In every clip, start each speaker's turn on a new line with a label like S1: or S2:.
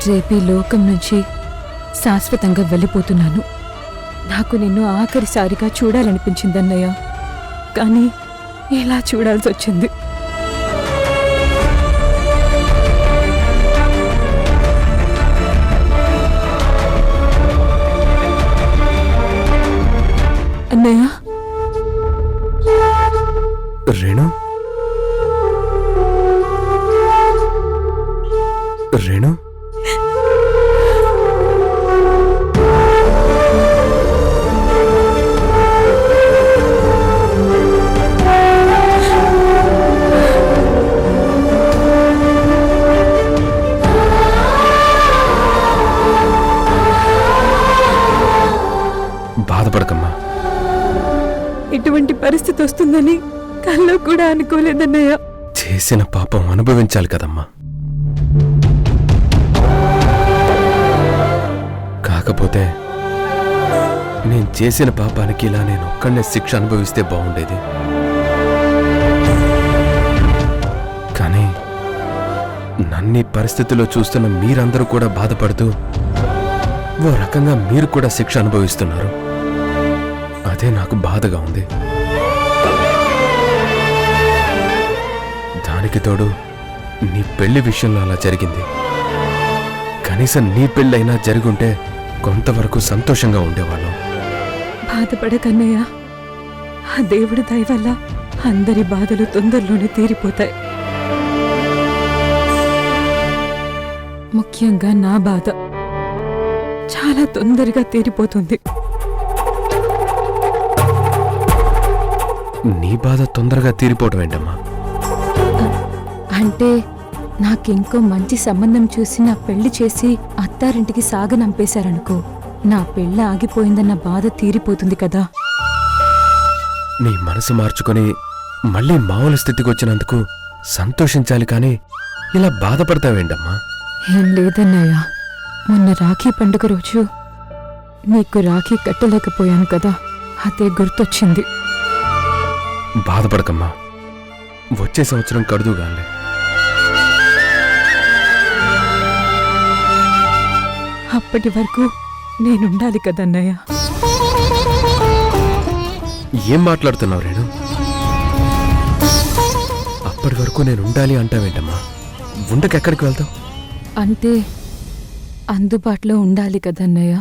S1: రేపీ లోకం నుంచి శాశ్వతంగా వెళ్ళిపోతున్నాను. నాకు నిన్ను ఆఖరిసారిగా చూడాలనిపించిందన్నయ్య, కానీ ఇలా చూడాల్సి వచ్చింది. అన్నయ్య,
S2: రేణు, రేణు, బాధపడకమ్మా.
S1: ఇటువంటి పరిస్థితి వస్తుందని కల్లో కూడా అనుకోలేదన్నయ్య.
S2: చేసిన పాపం అనుభవించాలి కదమ్మా. కాకపోతే నేను చేసిన పాపానికి ఇలా నేను ఒక్కడనే శిక్ష అనుభవిస్తే బాగుండేది. కానీ నన్ని పరిస్థితుల్లో చూస్తున్న మీరందరూ కూడా బాధపడుతూ ఓ రకంగా మీరు కూడా శిక్ష అనుభవిస్తున్నారు. అదే నాకు బాధగా ఉంది. దానికి తోడు నీ పెళ్లి విషయంలో అలా జరిగింది. కనీసం నీ పెళ్ళైనా జరుగుంటే కొంతవరకు సంతోషంగా ఉండేవాళ్ళం.
S1: బాధపడకన్నయ్య, ఆ దేవుడి దయ వల్ల అందరి బాధలు తొందరలోనే తీరిపోతాయి. ముఖ్యంగా నా బాధ చాలా తొందరగా తీరిపోతుంది.
S2: నీ బాధ తొందరగా తీరిపోవటం ఏంటమ్మా?
S1: అంటే నాకింకో మంచి సంబంధం చూసి నా పెళ్లి చేసి అత్తారింటికి సాగనంపేశారనుకో, నా పెళ్ళి ఆగిపోయిందన్న బాధ తీరిపోతుంది కదా.
S2: నీ మనసు మార్చుకొని మళ్ళీ మామూలు స్థితికి వచ్చినందుకు సంతోషించాలి, కానీ ఇలా బాధపడతావేంటమ్మా?
S1: ఏం లేదన్నయ్య, మొన్న రాఖీ పండుగ రోజు నీకు రాఖీ కట్టలేకపోయాను కదా, అదే గుర్తొచ్చింది.
S2: బాధపడకమ్మా, వచ్చే సంవత్సరం కడుదుగానే.
S1: అప్పటి వరకు నేనుండాలి కదన్నయ్య.
S2: ఏం మాట్లాడుతున్నావు రేణు? అప్పటి వరకు నేను ఉండాలి అంటావేంటమ్మా? ఉండకెక్కడికి వెళ్తావు?
S1: అంటే అందుబాటులో ఉండాలి కదన్నయ్య.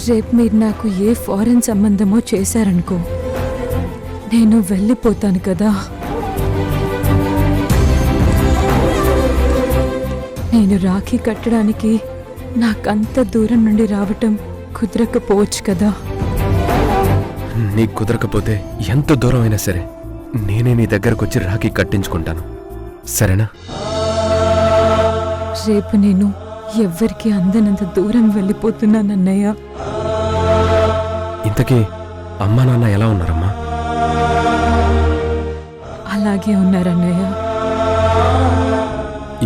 S1: రేపు మీరు నాకు ఏ ఫారెన్ సంబంధమో చేశారనుకో, నేను వెళ్ళిపోతాను కదా. నేను రాఖీ కట్టడానికి నాకంత దూరం నుండి రావటం కుదరకపోవచ్చు కదా.
S2: నీకు కుదరకపోతే ఎంత దూరం అయినా సరే నేనే నీ దగ్గరకు వచ్చి రాఖీ కట్టించుకుంటాను, సరేనా?
S1: రేపు నేను ఎవ్వరికి అందనంత దూరం వెళ్ళిపోతున్నానన్నయ్య.
S2: ఇంతకీ అమ్మా నాన్న ఎలా ఉన్నారమ్మా?
S1: అలాగే ఉన్నారన్నయ్య.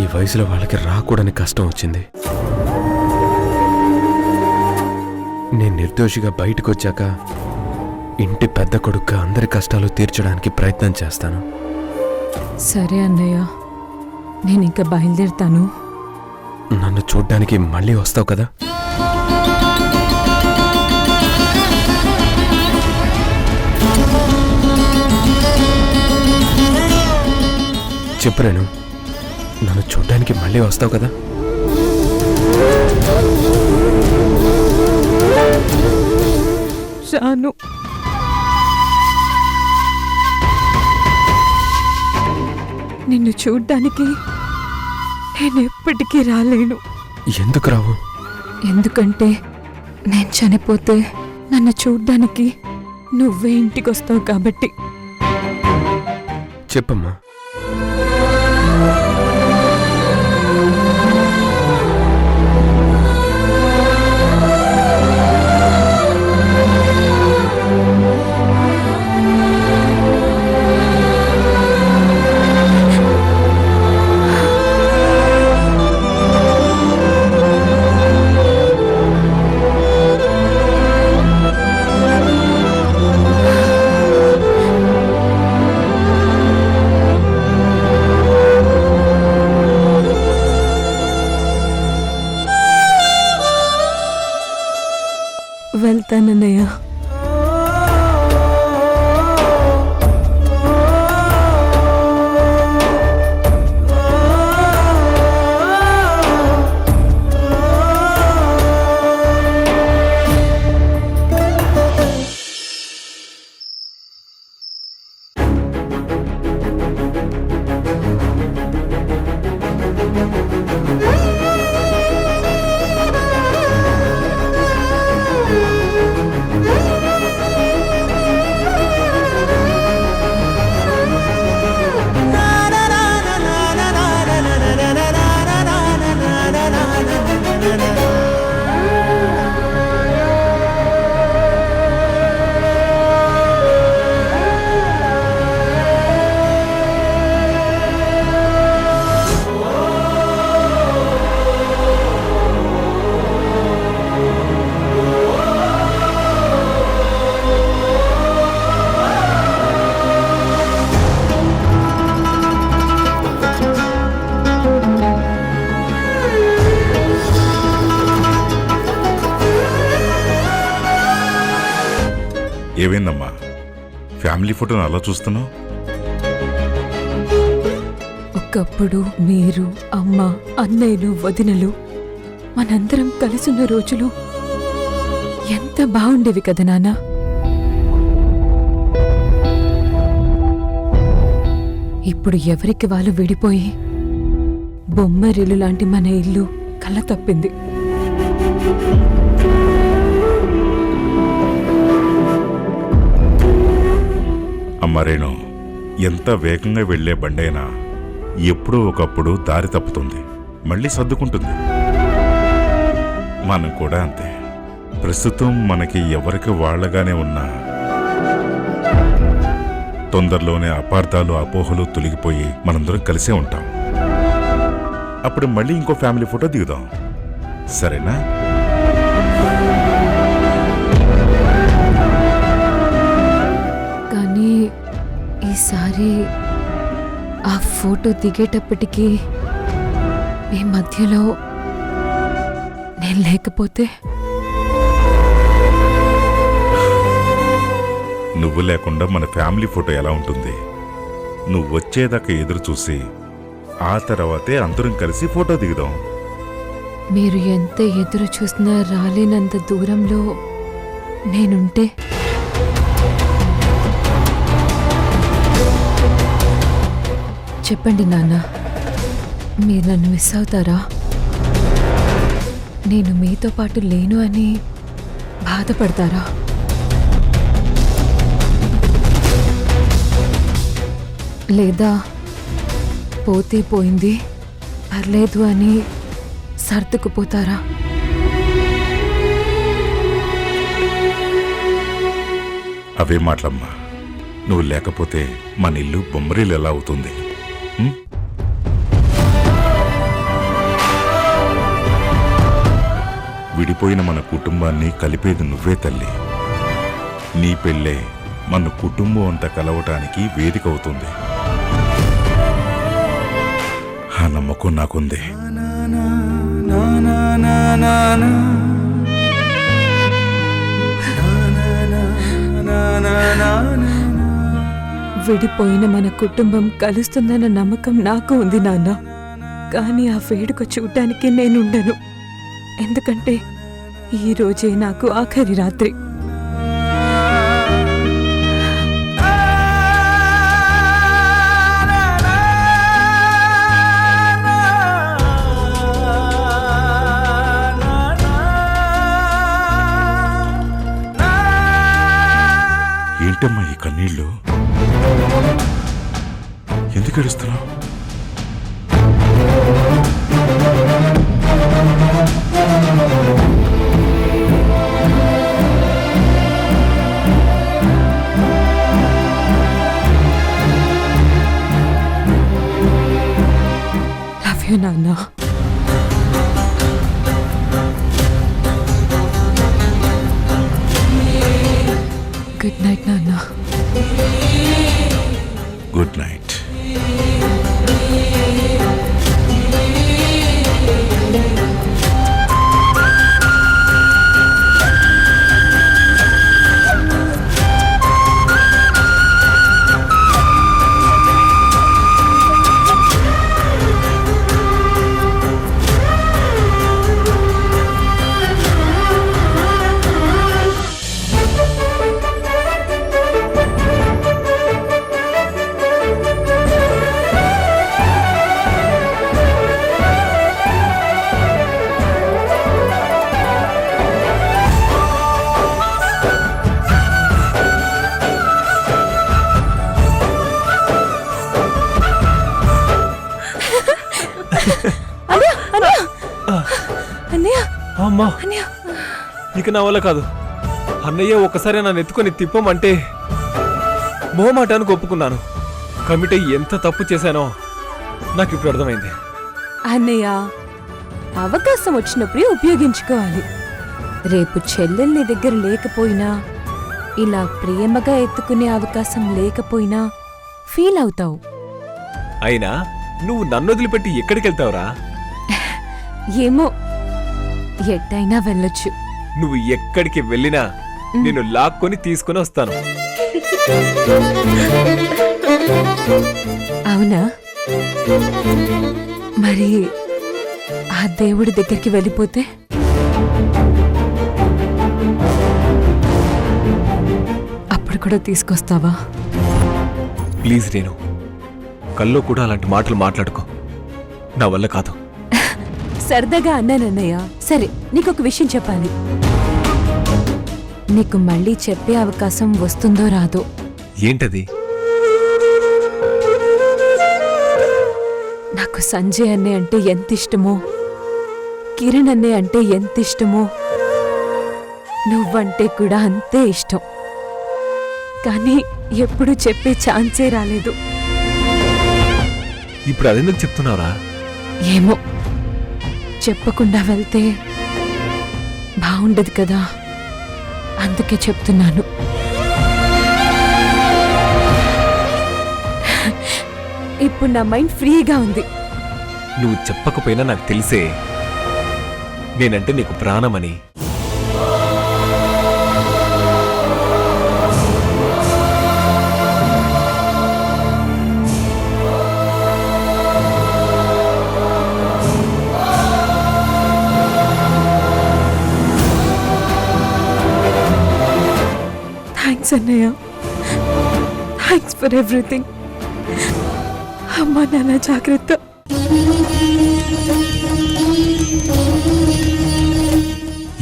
S2: ఈ వయసులో వాళ్ళకి రాకూడని కష్టం వచ్చింది. నేను నిర్దోషిగా బయటకు వచ్చాక ఇంటి పెద్ద కొడుకుగా అందరి కష్టాలు తీర్చడానికి ప్రయత్నం చేస్తాను.
S1: సరే అన్నయ్య, నేను ఇంకా బయలుదేరుతాను.
S2: నన్ను చూడ్డానికి మళ్ళీ వస్తావు కదా? చెప్పురేను, నన్ను చూడ్డానికి మళ్ళీ వస్తావు కదా?
S1: రాను. నిన్ను చూడ్డానికి నేను ఎప్పటికీ రాలేను.
S2: ఎందుకు రావు?
S1: ఎందుకంటే నేను చనిపోతే నన్ను చూడ్డానికి నువ్వే ఇంటికొస్తావు కాబట్టి.
S2: చెప్పమ్మా.
S1: వెళ్తానన్నయ్య.
S3: ఏమైందమ్మా, ఫ్యామిలీ ఫోటోను అలా చూస్తున్నావు?
S1: ఒకప్పుడు మీరు, అమ్మ, అన్నయ్యలు, వదినలు మనందరం కలిసున్న రోజులు ఎంత బాగుండేవి కదా నాన్న. ఇప్పుడు ఎవరికి వాళ్ళు విడిపోయి బొమ్మరిల్లు లాంటి మన ఇల్లు కళ్ళ తప్పింది.
S3: అమ్మారేణు, ఎంత వేగంగా వెళ్లే బండైనా ఎప్పుడో ఒకప్పుడు దారి తప్పుతుంది, మళ్ళీ సర్దుకుంటుంది. మనం కూడా అంతే. ప్రస్తుతం మనకి ఎవరికి వాళ్లగానే ఉన్నా తొందరలోనే అపార్థాలు, అపోహలు తొలగిపోయి మనందరం కలిసే ఉంటాం. అప్పుడు మళ్ళీ ఇంకో ఫ్యామిలీ ఫోటో దిగుదాం, సరేనా?
S1: కానీ ఈసారి ఆ ఫోటో దిగేటప్పటికీ మీ మధ్యలో నేను లేకపోతే?
S3: నువ్వు లేకుండా మన ఫ్యామిలీ ఫోటో ఎలా ఉంటుంది? నువ్వు వచ్చేదాకా ఎదురు చూసి ఆ తర్వాతే అందరం కలిసి ఫోటో దిగుదాం.
S1: మీరు ఎంత ఎదురు చూసినా రాలేనంత దూరంలో నేనుంటే? చెప్పండి నాన్న, మీరు నన్ను మిస్ అవుతారా? నేను మీతో పాటు లేను అని బాధపడతారా? లేదా పోతే పోయింది, పర్లేదు అని సర్దుకుపోతారా?
S3: అవే మాటలమ్మా. నువ్వు లేకపోతే మన ఇల్లు బొమ్మరీలు ఎలా అవుతుంది? విడిపోయిన మన కుటుంబాన్ని కలిపేది నువ్వే తల్లి. నీ పెళ్ళే మన కుటుంబం అంతా కలవటానికి వేదిక అవుతుంది. ఆ నమ్మకం నాకుంది.
S1: విడిపోయిన మన కుటుంబం కలుస్తుందన్న నమ్మకం నాకు ఉంది నాన్న. కానీ ఆ వేడుక చూడ్డానికి నేనుండను. ఎందుకంటే ఈ రోజే నాకు ఆఖరి రాత్రి.
S3: ఏంటమ్మా ఈ కన్నీళ్ళు? ఎందుకు ఏడుస్తున్నావు?
S1: లవ్ యూ నాన్న. గుడ్ నైట్ నాన్న.
S3: Good night.
S4: అమ్మా
S1: అన్నయ్య
S4: ఇక నా వల్ల కాదు. అన్నయ్య ఒక్కసారి నన్ను ఎత్తుకొని తిప్పమంటే మొహమాటానికి ఒప్పుకున్నాను. కమిట్ అయ్యి ఎంత తప్పు చేశానో నాకు ఇప్పుడు అర్థమైంది.
S1: అన్నయ్య అవకాశం వచ్చినప్పుడే ఉపయోగించుకోవాలి. రేపు చెల్లెలు నీ దగ్గర లేకపోయినా, ఇలా ప్రేమగా ఎత్తుకునే అవకాశం లేకపోయినా ఫీల్ అవుతావు.
S4: అయినా నువ్వు నన్ను వదిలిపెట్టి ఎక్కడికి వెళ్తావురా?
S1: ఏమో, ఎట్టయినా వెళ్ళొచ్చు.
S4: నువ్వు ఎక్కడికి వెళ్ళినా నేను లాక్కొని తీసుకుని వస్తాను.
S1: అవునా? మరి ఆ దేవుడి దగ్గరికి వెళ్ళిపోతే? అప్పుడు కూడా తీసుకొస్తావా?
S4: ప్లీజ్ రేణు, కల్లో కూడా అలాంటి మాటలు మాట్లాడుకో. నా వల్ల కాదు.
S1: సరదాగా అన్నానన్నయ్య. సరే, నీకొక విషయం చెప్పాలి. నీకు మళ్ళీ చెప్పే అవకాశం వస్తుందో రాదో.
S4: ఏంటది?
S1: నాకు సంజయ్ అన్నయ్య అంటే ఎంత ఇష్టమో, కిరణ్ అన్నయ్య అంటే ఎంత ఇష్టమో, నువ్వంటే కూడా అంతే ఇష్టం. కానీ ఎప్పుడూ చెప్పే ఛాన్సే రాలేదు.
S4: ఇప్పుడు అదెందుకు చెప్తున్నావురా?
S1: ఏమో, చెప్పకుండా వెళ్తే బాగుండదు కదా, అందుకే చెప్తున్నాను. ఇప్పుడు నా మైండ్ ఫ్రీగా ఉంది.
S4: నువ్వు చెప్పకపోయినా నాకు తెలిసే నేనంటే నీకు ప్రాణమని.
S1: థ్యాంక్స్ అన్నయ్య, థ్యాంక్స్ ఫర్ ఎవ్రీథింగ్. అమ్మా నాన్న జాగ్రత్త.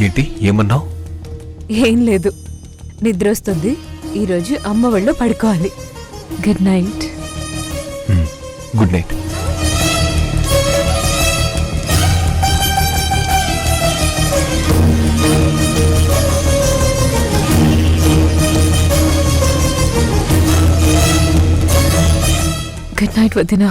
S4: ఏంటి ఏమన్నావు?
S1: ఏం లేదు, నిద్ర వస్తుంది. ఈరోజు అమ్మ వాళ్ళు పడుకోవాలి. Good night.
S4: Good night.
S1: Good night వదినా.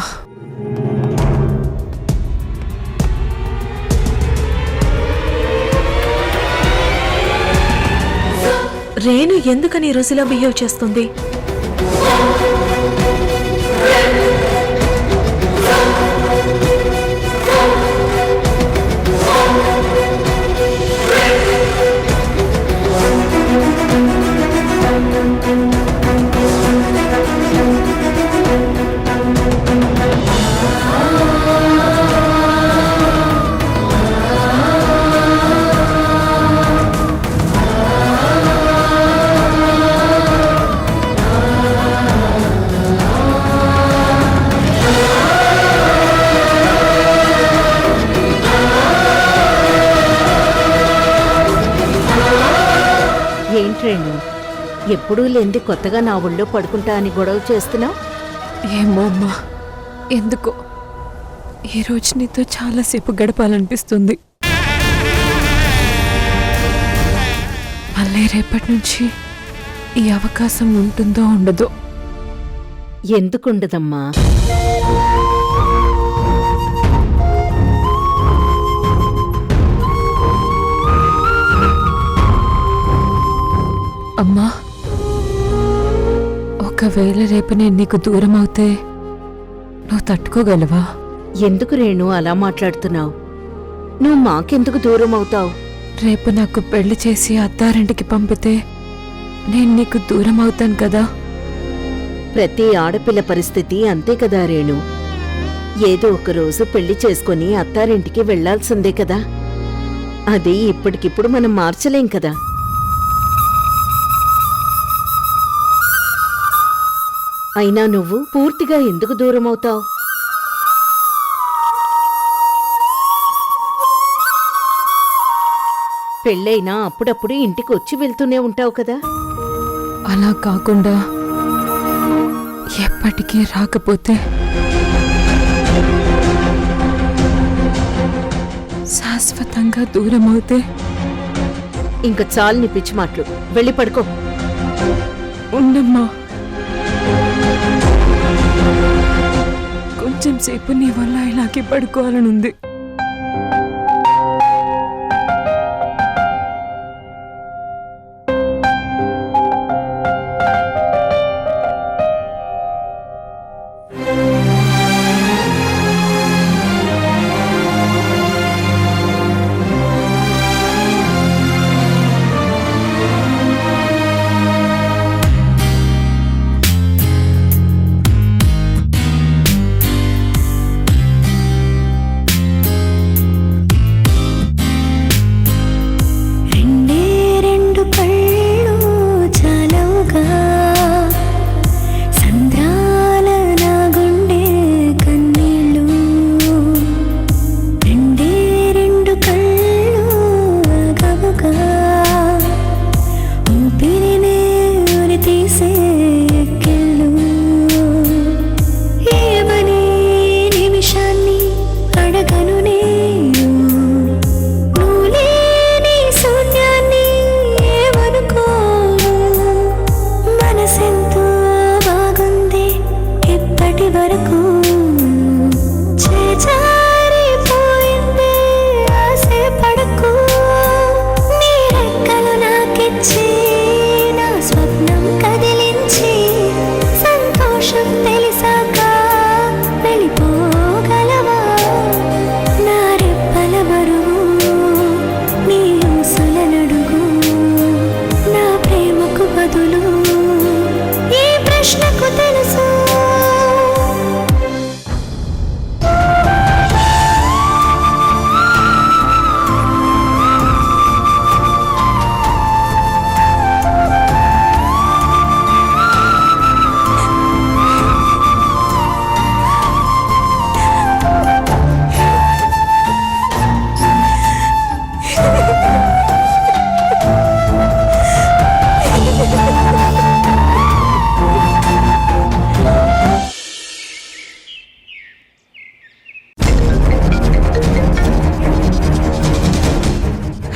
S5: రేణు ఎందుకని ఈ రోజులా బిహేవ్ చేస్తుంది?
S6: ఏంట్రేణు, ఎప్పుడూ లేంది కొత్తగా నా ఒళ్ళో పడుకుంటా అని గొడవ చేస్తున్నావు?
S1: ఏమో అమ్మా, ఎందుకో ఈరోజు నీతో చాలాసేపు గడపాలనిపిస్తుంది. మళ్ళీ రేపటి నుంచి ఈ అవకాశం ఉంటుందో ఉండదో.
S6: ఎందుకుండదమ్మా?
S1: అమ్మా, ఒకవేళ రేపు నేను నీకు దూరం అవుతే నువ్వు తట్టుకోగలవా?
S6: ఎందుకు రేణు అలా మాట్లాడుతున్నావు? నువ్వు మాకెందుకు దూరం అవుతావు?
S1: రేపు నాకు పెళ్లి చేసి అత్తారింటికి పంపితే నేను నీకు దూరం అవుతాను కదా.
S6: ప్రతి ఆడపిల్ల పరిస్థితి అంతే కదా రేణు. ఏదో ఒక రోజు పెళ్లి చేసుకుని అత్తారింటికి వెళ్లాల్సిందే కదా. అది ఇప్పటికిప్పుడు మనం మార్చలేం కదా. అయినా నువ్వు పూర్తిగా ఎందుకు దూరం అవుతావు? పెళ్ళైనా అప్పుడప్పుడు ఇంటికి వచ్చి వెళ్తూనే ఉంటావు కదా.
S1: అలా కాకుండా ఎప్పటికీ రాకపోతే శాశ్వతంగా నిజంగా దూరం అవుతే
S6: ఇంక చాలు నీ పిచ్చి మాటలు. వెళ్ళి పడుకో.
S1: ఉండమ్మా, కొంచెం సేపు నీ వల్ల ఇలాగే పడుకోవాలనుంది.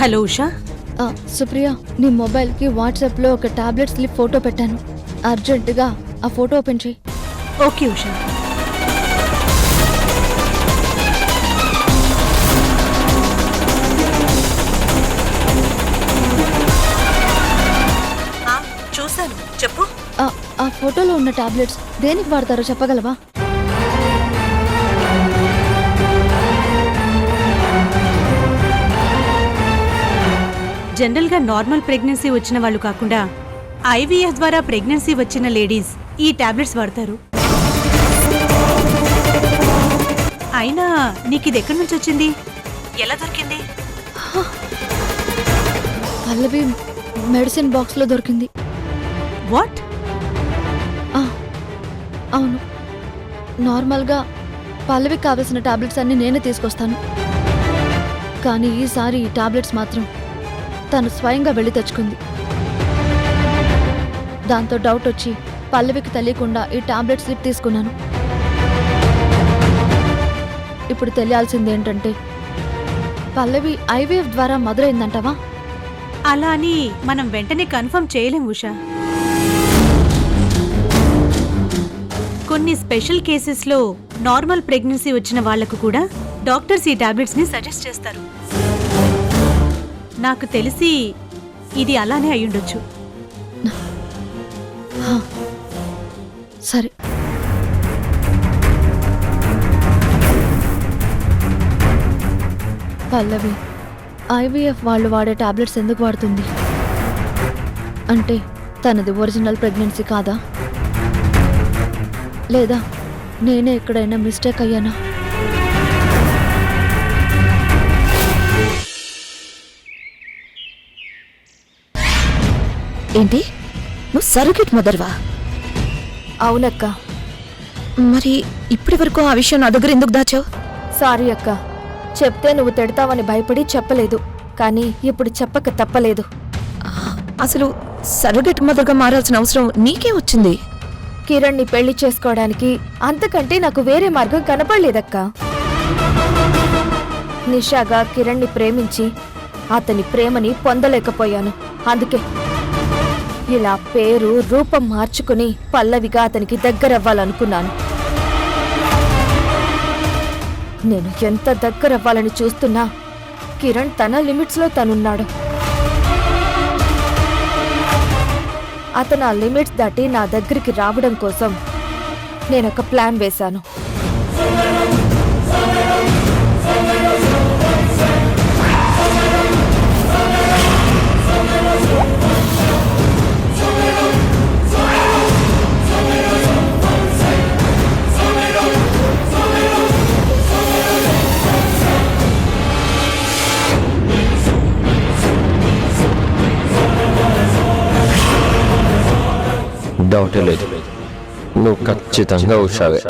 S5: హలో ఉషా.
S7: సుప్రియ, నీ మొబైల్కి వాట్సాప్లో ఒక టాబ్లెట్ స్లిప్ ఫోటో పెట్టాను. అర్జెంటుగా ఆ ఫోటో ఓపెన్ చేయి.
S5: ఓకే ఉషా. చూశాను, చెప్పు.
S7: ఆ ఫోటోలో ఉన్న టాబ్లెట్స్ దేనికి వాడతారో చెప్పగలవా?
S5: జనరల్ గా నార్మల్ ప్రెగ్నెన్సీ వచ్చిన వాళ్ళు కాకుండా ఐవీఎఫ్ ద్వారా ప్రెగ్నెన్సీ వచ్చిన లేడీస్ ఈ టాబ్లెట్స్ వాడతారు. అయినా నీకు ఇది ఎక్కడి నుంచి వచ్చింది, ఎలా దొరికింది?
S7: పల్లవి మెడిసిన్ బాక్స్ లో దొరికింది.
S5: వాట్?
S7: అవును, నార్మల్గా పల్లవికి కావలసిన టాబ్లెట్స్ అన్ని నేనే తీసుకొస్తాను. కానీ ఈసారి ఈ టాబ్లెట్స్ మాత్రం తను స్వయంగా వెళ్ళి తెచ్చుకుంది. దాంతో డౌట్ వచ్చి పల్లవికి తెలియకుండా ఈ టాబ్లెట్ స్లిప్ తీసుకున్నాను. ఇప్పుడు తెలియాల్సింది ఏంటంటే పల్లవి ఐవీఎఫ్ ద్వారా మదరైందంటావా?
S5: అలా అని మనం వెంటనే కన్ఫర్మ్ చేయలేం ఉషా. కొన్ని స్పెషల్ కేసెస్లో నార్మల్ ప్రెగ్నెన్సీ వచ్చిన వాళ్లకు కూడా డాక్టర్స్ ఈ టాబ్లెట్స్ ని సజెస్ట్ చేస్తారు. నాకు తెలిసి ఇది అలానే అయ్యుండొచ్చు.
S7: సరే, పల్లవి ఐవీఎఫ్ వాళ్ళు వాడే టాబ్లెట్స్ ఎందుకు వాడుతుంది? అంటే తనది ఒరిజినల్ ప్రెగ్నెన్సీ కాదా? లేదా నేనే ఎక్కడైనా మిస్టేక్ అయ్యానా?
S8: ఏంటి, నువ్వు సర్కిట్ మదర్వా?
S7: అవునక్క.
S8: మరి ఇప్పటి వరకు ఆ విషయం నా దగ్గర ఎందుకు దాచావు?
S7: సారీ అక్క, చెప్తే నువ్వు తిడతావని భయపడి చెప్పలేదు. కానీ ఇప్పుడు చెప్పక తప్పలేదు.
S8: అసలు సర్కిట్ మదర్గా మారాల్సిన అవసరం నీకే వచ్చింది?
S7: కిరణ్ని పెళ్లి చేసుకోవడానికి అంతకంటే నాకు వేరే మార్గం కనపడలేదక్క. నిషాగా కిరణ్ని ప్రేమించి అతని ప్రేమని పొందలేకపోయాను. అందుకే ఇలా పేరు రూపం మార్చుకుని పల్లవిగా అతనికి దగ్గరవ్వాలనుకున్నాను. నేను ఎంత దగ్గరవ్వాలని చూస్తున్నా కిరణ్ తన లిమిట్స్లో తనున్నాడు. అతను ఆ లిమిట్స్ దాటి నా దగ్గరికి రావడం కోసం నేనొక ప్లాన్ వేశాను.
S9: డౌటే లేదు, నువ్వు ఖచ్చితంగా ఉషావే.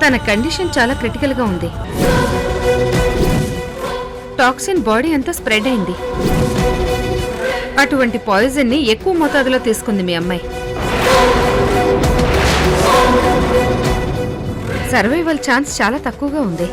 S10: తన కండిషన్ చాలా క్రిటికల్గా ఉంది. టాక్సిన్ బాడీ అంతా స్ప్రెడ్ అయింది. అటువంటి పాయిజన్ ని ఎక్కువ మోతాదులో తీసుకుంది మీ అమ్మాయి. సర్వైవల్ ఛాన్స్ చాలా తక్కువగా ఉంది.